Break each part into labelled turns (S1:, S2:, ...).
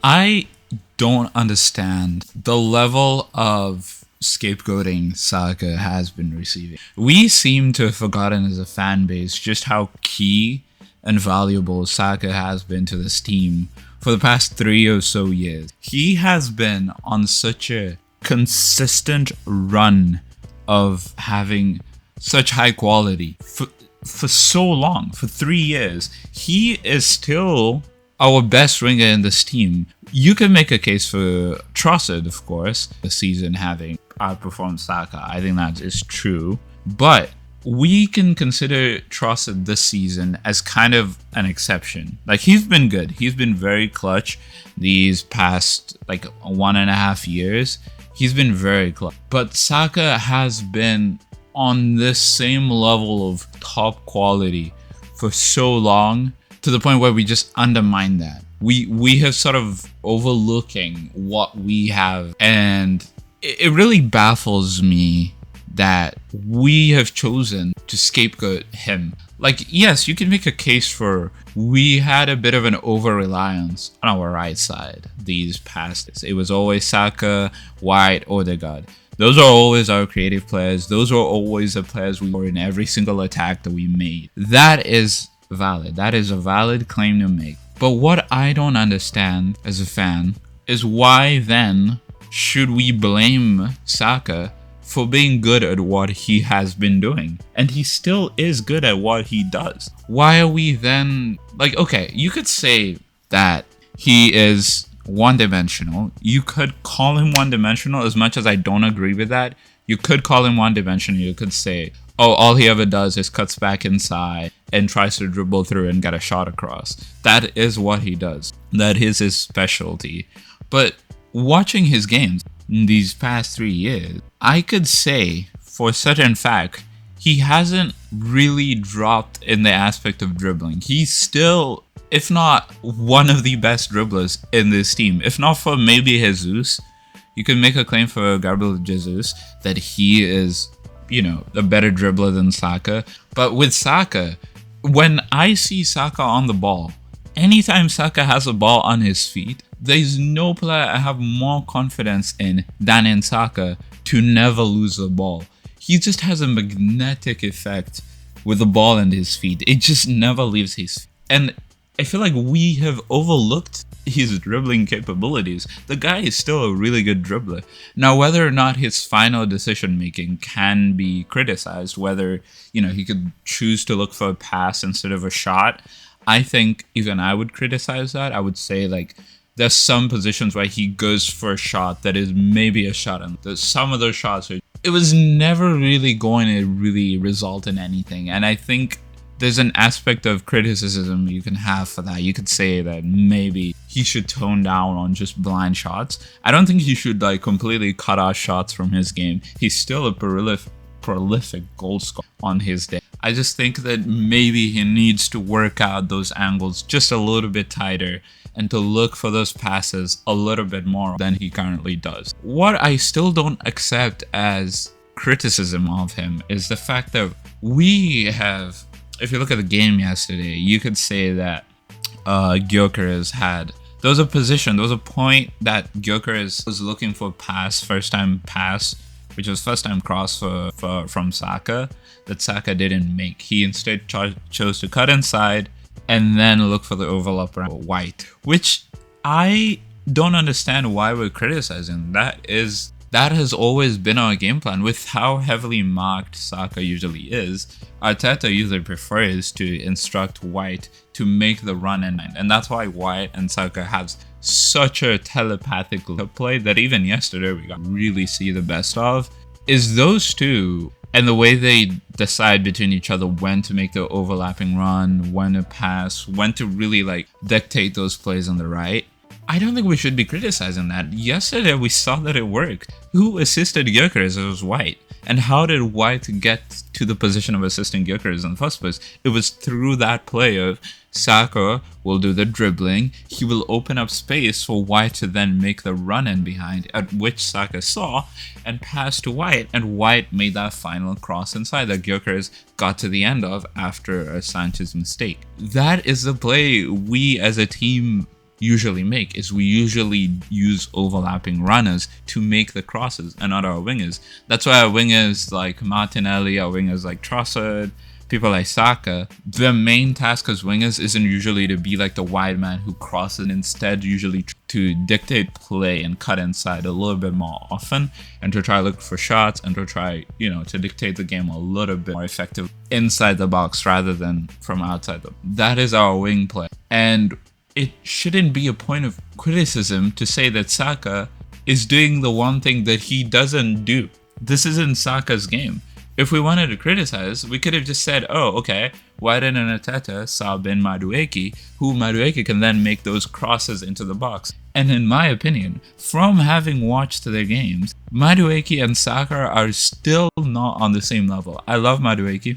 S1: I don't understand the level of scapegoating Saka has been receiving. We seem to have forgotten as a fan base just how key and valuable Saka has been to this team for the past 3 or so years. He has been on such a consistent run of having such high quality for so long, for 3 years. He is still our best winger in this team. You can make a case for Trossard, of course, the season having outperformed Saka. I think that is true. But we can consider Trossard this season as kind of an exception. Like, he's been good. He's been very clutch these past, 1.5 years. He's been very clutch. But Saka has been on this same level of top quality for so long, to the point where we just undermine that. We have sort of overlooking what we have, and it really baffles me that we have chosen to scapegoat him. Like, yes, you can make a case for we had a bit of an over-reliance on our right side these past days. It was always Saka, White, Odegaard. Those are always our creative players. Those are always the players we were in every single attack that we made. That is valid. That is a valid claim to make. But what I don't understand as a fan is why then should we blame Saka for being good at what he has been doing? And he still is good at what he does. Why are we then okay, you could say that he is one-dimensional. You could call him one-dimensional, as much as I don't agree with that. You could call him one-dimensional. You could say, oh, all he ever does is cuts back inside and tries to dribble through and get a shot across. That is what he does. That is his specialty. But watching his games in these past 3 years, I could say for a certain fact, he hasn't really dropped in the aspect of dribbling. He's still, if not one of the best dribblers in this team, if not for maybe Jesus. You can make a claim for Gabriel Jesus that he is, a better dribbler than Saka. But with Saka, when I see Saka on the ball, anytime Saka has a ball on his feet, there's no player I have more confidence in than in Saka to never lose the ball. He just has a magnetic effect with the ball and his feet. It just never leaves his feet. And I feel like we have overlooked his dribbling capabilities. The guy is still a really good dribbler. Now, whether or not his final decision making can be criticized, whether, he could choose to look for a pass instead of a shot, I think even I would criticize that. I would say, there's some positions where he goes for a shot that is maybe a shot, and some of those shots it was never really going to really result in anything. And I think there's an aspect of criticism you can have for that. You could say that maybe he should tone down on just blind shots. I don't think he should completely cut out shots from his game. He's still a prolific goal scorer on his day. I just think that maybe he needs to work out those angles just a little bit tighter and to look for those passes a little bit more than he currently does. What I still don't accept as criticism of him is the fact that we have, if you look at the game yesterday, you could say that Gyökeres had, there was a point that Gyökeres was looking for first time pass, which was first time cross from Saka, that Saka didn't make. He instead chose to cut inside and then look for the overlap around White, which I don't understand why we're criticizing. That has always been our game plan. With how heavily marked Saka usually is, Arteta usually prefers to instruct White to make the run and that's why White and Saka have such a telepathic play that even yesterday we got to really see the best of, is those two and the way they decide between each other when to make the overlapping run, when to pass, when to really dictate those plays on the right. I don't think we should be criticizing that. Yesterday we saw that it worked. Who assisted Gyökeres? It was White. And how did White get to the position of assisting Gyökeres in the first place? It was through that play of Saka will do the dribbling. He will open up space for White to then make the run in behind, at which Saka saw and passed to White. And White made that final cross inside that Gyökeres got to the end of after a Sanchez mistake. That is the play we as a team usually make is we usually use overlapping runners to make the crosses and not our wingers. That's why our wingers like Martinelli, our wingers like Trossard, people like Saka, their main task as wingers isn't usually to be like the wide man who crosses, instead usually to dictate play and cut inside a little bit more often, and to try to look for shots, and to try, to dictate the game a little bit more effective inside the box rather than from outside that is our wing play. And it shouldn't be a point of criticism to say that Saka is doing the one thing that he doesn't do. This isn't Saka's game. If we wanted to criticize, we could have just said, oh, okay, why didn't Arteta sub in Madueke, who Madueke can then make those crosses into the box? And in my opinion, from having watched their games, Madueke and Saka are still not on the same level. I love Madueke.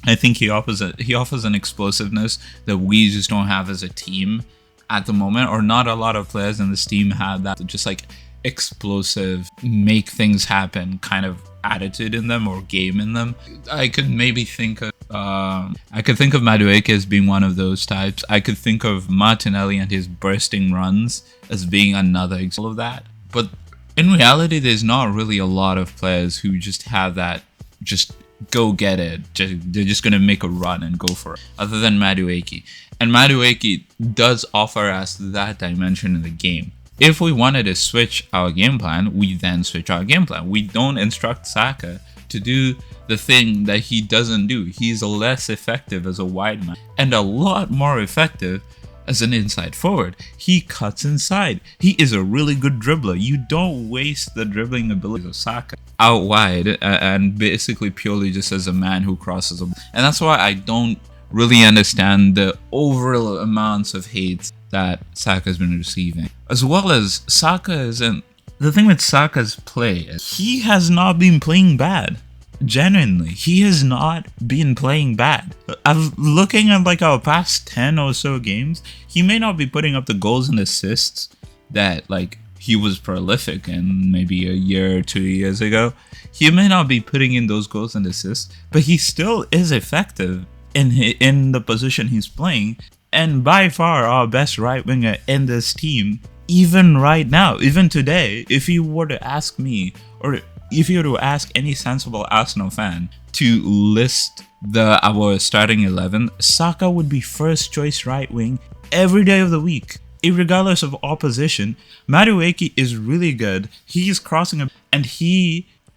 S1: I think he offers an explosiveness that we just don't have as a team at the moment, or not a lot of players in this team have that just like explosive, make things happen kind of attitude in them or game in them. I could maybe think of Madueke as being one of those types. I could think of Martinelli and his bursting runs as being another example of that. But in reality, there's not really a lot of players who just have that just go get it. They're just gonna make a run and go for it, other than Madueke. And Madueke does offer us that dimension in the game. If we wanted to switch our game plan, we then switch our game plan. We don't instruct Saka to do the thing that he doesn't do. He's less effective as a wide man and a lot more effective as an inside forward. He cuts inside. He is a really good dribbler. You don't waste the dribbling abilities of Saka out wide and basically purely just as a man who crosses. And that's why I don't really understand the overall amounts of hate that Saka has been receiving. As well as Saka isn't... The thing with Saka's play is he has not been playing bad. Genuinely, he has not been playing bad. I'm looking at like our past 10 or so games, he may not be putting up the goals and assists that like he was prolific in maybe a year or 2 years ago. He may not be putting in those goals and assists, but he still is effective in the position he's playing, and by far our best right winger in this team. Even right now, even today, if you were to ask me, or if you were to ask any sensible Arsenal fan to list our starting 11, Saka would be first choice right wing every day of the week, regardless of opposition. Madueke is really good. He's crossing him, and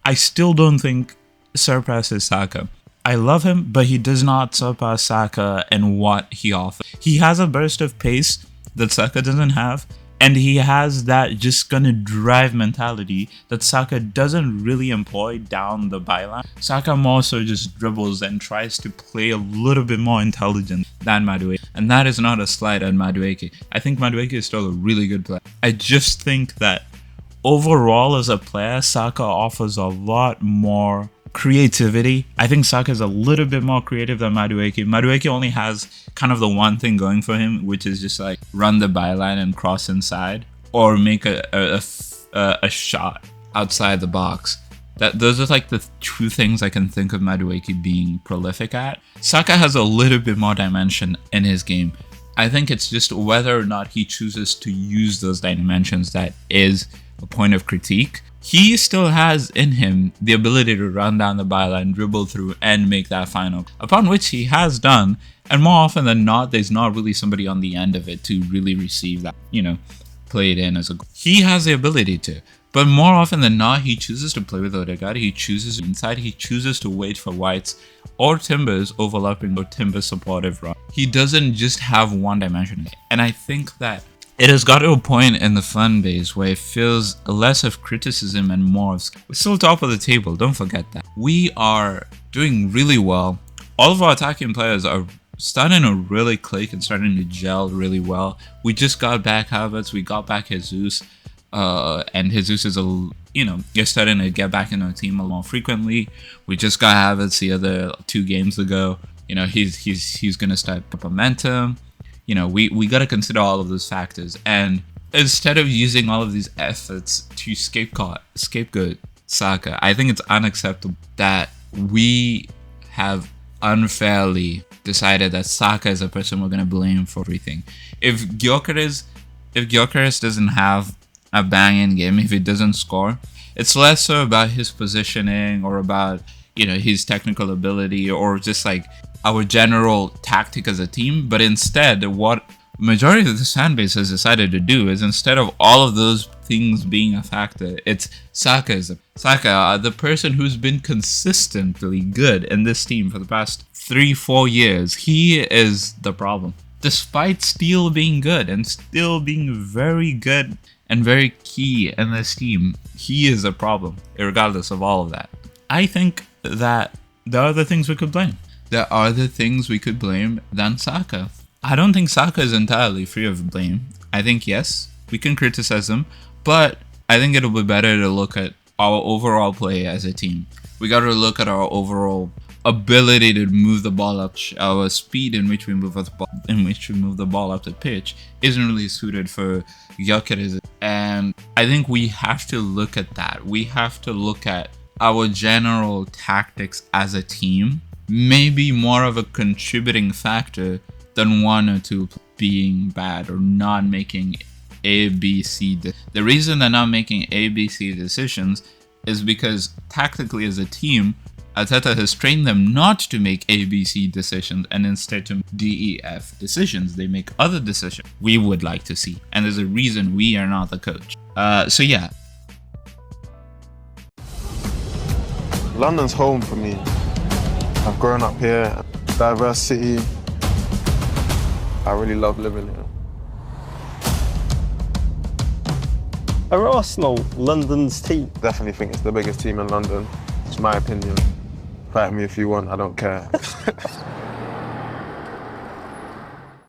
S1: I still don't think surpasses Saka. I love him, but he does not surpass Saka in what he offers. He has a burst of pace that Saka doesn't have, and he has that just gonna drive mentality that Saka doesn't really employ down the byline. Saka more so just dribbles and tries to play a little bit more intelligent than Madueke. And that is not a slight on Madueke. I think Madueke is still a really good player. I just think that overall as a player, Saka offers a lot more creativity. I think Saka is a little bit more creative than Madueke. Madueke only has kind of the one thing going for him, which is just like run the byline and cross inside, or make a shot outside the box. Those are like the two things I can think of Madueke being prolific at. Saka has a little bit more dimension in his game. I think it's just whether or not he chooses to use those dimensions that is a point of critique. He still has in him the ability to run down the byline, dribble through, and make that final, upon which he has done. And more often than not, there's not really somebody on the end of it to really receive that, play it in as a goal. He has the ability to, but more often than not, he chooses to play with Odegaard. He chooses inside. He chooses to wait for Whites or Timbers overlapping or Timbers supportive run. He doesn't just have one dimension. And I think that it has got to a point in the fan base where it feels less of criticism and more of... We're still top of the table, don't forget that. We are doing really well. All of our attacking players are starting to really click and starting to gel really well. We just got back Havertz, we got back Jesus, and Jesus is you're starting to get back in our team a lot more frequently. We just got Havertz the other 2 games ago. He's gonna start momentum. We got to consider all of those factors, and instead of using all of these efforts to scapegoat Saka, I think it's unacceptable that we have unfairly decided that Saka is the person we're going to blame for everything. If Gyökeres if Gyökeres doesn't have a banging game, if he doesn't score, it's less so about his positioning or about, you know, his technical ability or just like our general tactic as a team. But instead, what majority of the fan base has decided to do is, instead of all of those things being a factor, it's Saka, the person who's been consistently good in this team for the past 3-4 years. He is the problem. Despite still being good and still being very good and very key in this team, he is a problem, regardless of all of that. I think that there are other things we could blame. There are other things we could blame than Saka. I don't think Saka is entirely free of blame. I think, yes, we can criticize him, but I think it'll be better to look at our overall play as a team. We got to look at our overall ability to move the ball up. Our speed in which we move the ball up the pitch isn't really suited for Gyökeres, and I think we have to look at that. We have to look at our general tactics as a team, maybe more of a contributing factor than one or two being bad or not making A, B, C. The reason they're not making A, B, C decisions is because tactically as a team, Arteta has trained them not to make A, B, C decisions and instead to D, E, F decisions. They make other decisions we would like to see. And there's a reason we are not the coach. So yeah.
S2: London's home for me. I've grown up here, diverse city. I really love living here.
S3: Are Arsenal London's team?
S2: Definitely think it's the biggest team in London. It's my opinion. Fight me if you want, I don't care.